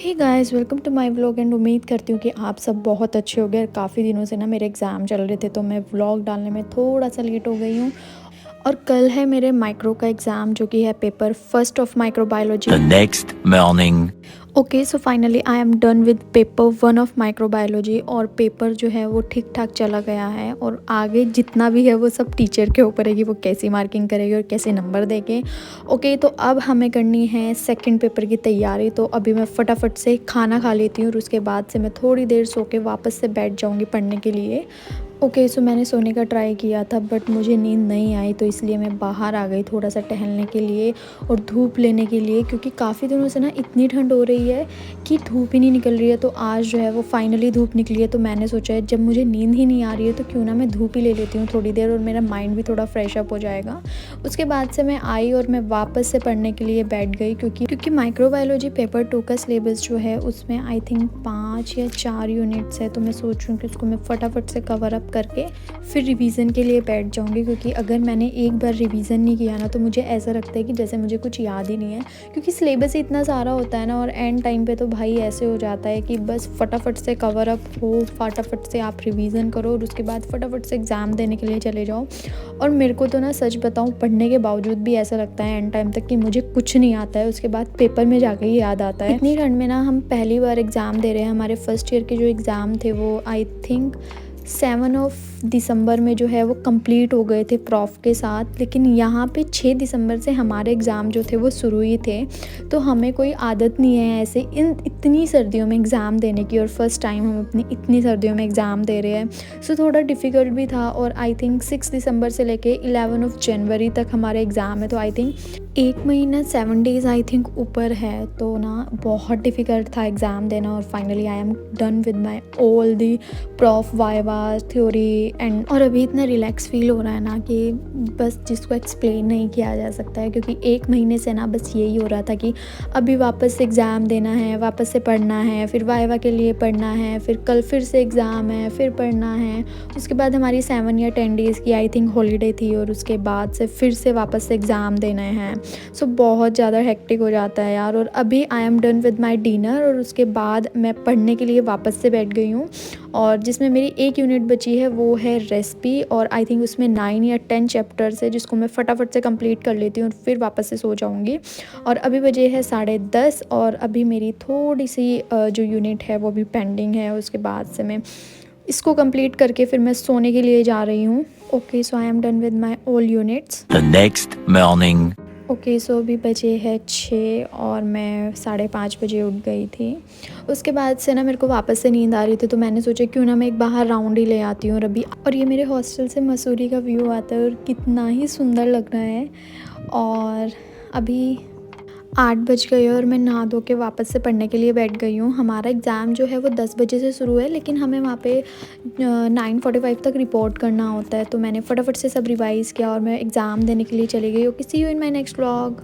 Hey guys, welcome to my vlog and उम्मीद करती हूँ कि आप सब बहुत अच्छे हो गए। काफ़ी दिनों से ना मेरे एग्ज़ाम चल रहे थे तो मैं व्लॉग डालने में थोड़ा सा लेट हो गई हूँ। और कल है मेरे माइक्रो का एग्ज़ाम, जो कि है paper first of microbiology. The next morning. Okay, so finally I am done with paper one of microbiology और पेपर जो है वो ठीक ठाक चला गया है। और आगे जितना भी है वो सब टीचर के ऊपर है कि वो कैसी मार्किंग करेगी और कैसे नंबर देंगे। ओके, तो अब हमें करनी है सेकंड पेपर की तैयारी। तो अभी मैं फटाफट से खाना खा लेती हूँ और उसके बाद से मैं थोड़ी देर सो के वापस से बैठ जाऊँगी पढ़ने के लिए। ओके, सो मैंने सोने का ट्राई किया था बट मुझे नींद नहीं आई, तो इसलिए मैं बाहर आ गई थोड़ा सा टहलने के लिए और धूप लेने के लिए, क्योंकि काफ़ी दिनों से ना इतनी ठंड हो रही है कि धूप ही नहीं निकल रही है। तो आज जो है वो फाइनली धूप निकली है, तो मैंने सोचा है जब मुझे नींद ही नहीं आ रही है तो क्यों ना मैं धूप ही ले लेती हूँ थोड़ी देर, और मेरा माइंड भी थोड़ा फ्रेश अप हो जाएगा। उसके बाद से मैं आई और मैं वापस से पढ़ने के लिए बैठ गई, क्योंकि माइक्रोबायोलॉजी पेपर 2 का सिलेबस जो है उसमें आई थिंक 5 या 4 यूनिट्स है। तो मैं सोच रही हूँ कि उसको मैं फटाफट से कवर अप करके फिर रिवीजन के लिए बैठ जाऊँगी, क्योंकि अगर मैंने एक बार रिवीजन नहीं किया ना तो मुझे ऐसा लगता है कि जैसे मुझे कुछ याद ही नहीं है, क्योंकि सिलेबस ही इतना सारा होता है ना। और एंड टाइम पे तो भाई ऐसे हो जाता है कि बस फटाफट से कवर अप हो, फटाफट से आप रिवीजन करो और उसके बाद फटाफट से एग्ज़ाम देने के लिए चले जाओ। और मेरे को तो ना सच बताऊँ, पढ़ने के बावजूद भी ऐसा लगता है एंड टाइम तक कि मुझे कुछ नहीं आता है, उसके बाद पेपर में जाके ही याद आता है। इतनी ठंड में ना हम पहली बार एग्ज़ाम दे रहे हैं। हमारे फर्स्ट ईयर के जो एग्ज़ाम थे वो आई थिंक 7 ऑफ दिसंबर में जो है वो कंप्लीट हो गए थे प्रॉफ के साथ, लेकिन यहाँ पे 6 दिसंबर से हमारे एग्ज़ाम जो थे वो शुरू ही थे। तो हमें कोई आदत नहीं है ऐसे इतनी सर्दियों में एग्ज़ाम देने की, और फर्स्ट टाइम हम अपनी इतनी सर्दियों में एग्ज़ाम दे रहे हैं। सो थोड़ा डिफ़िकल्ट भी था। और आई थिंक 6 दिसंबर से लेके 11 ऑफ जनवरी तक हमारे एग्ज़ाम है, तो आई थिंक 1 महीना 7 डेज़ आई थिंक ऊपर है। तो ना बहुत डिफ़िकल्ट था एग्ज़ाम देना। और finally I am done with my all the prof viva theory and. और अभी इतना रिलैक्स फील हो रहा है ना कि बस जिसको एक्सप्लेन नहीं किया जा सकता है, क्योंकि 1 महीने से ना बस यही हो रहा था कि अभी वापस से एग्ज़ाम देना है, वापस से पढ़ना है, फिर वाइवा के लिए पढ़ना है, फिर कल फिर से एग्ज़ाम है, फिर पढ़ना है। उसके बाद हमारी 7 या 10 डेज़ की आई थिंक हॉलीडे थी, और उसके बाद से फिर से वापस से एग्ज़ाम देने हैं। सो बहुत ज़्यादा हेक्टिक हो जाता है यार। और अभी आई am done with my dinner और उसके बाद मैं पढ़ने के लिए वापस से बैठ गई हूँ। और जिसमें मेरी एक यूनिट बची है वो है रेसिपी, और आई थिंक उसमें 9 या 10 चैप्टर्स है, जिसको मैं फटाफट से कंप्लीट कर लेती हूँ और फिर वापस से सो जाऊँगी। और अभी बजे है 10:30 और अभी मेरी थोड़ी सी जो यूनिट है वो भी पेंडिंग है। उसके बाद से मैं इसको कंप्लीट करके फिर मैं सोने के लिए जा रही हूँ। Okay, so I am done with my all units. The next morning. Okay, so अभी बजे है 6 और मैं 5:30 बजे उठ गई थी। उसके बाद से ना मेरे को वापस से नींद आ रही थी, तो मैंने सोचा क्यों ना मैं एक बाहर राउंड ही ले आती हूँ। और अभी और ये मेरे हॉस्टल से मसूरी का व्यू आता है और कितना ही सुंदर लग रहा है। और अभी 8 बज गए और मैं नहा धो के वापस से पढ़ने के लिए बैठ गई हूँ। हमारा एग्ज़ाम जो है वो 10 बजे से शुरू है, लेकिन हमें वहाँ पे 9:45 तक रिपोर्ट करना होता है। तो मैंने फटाफट से सब रिवाइज़ किया और मैं एग्ज़ाम देने के लिए चली गई। Okay, see you in my next vlog.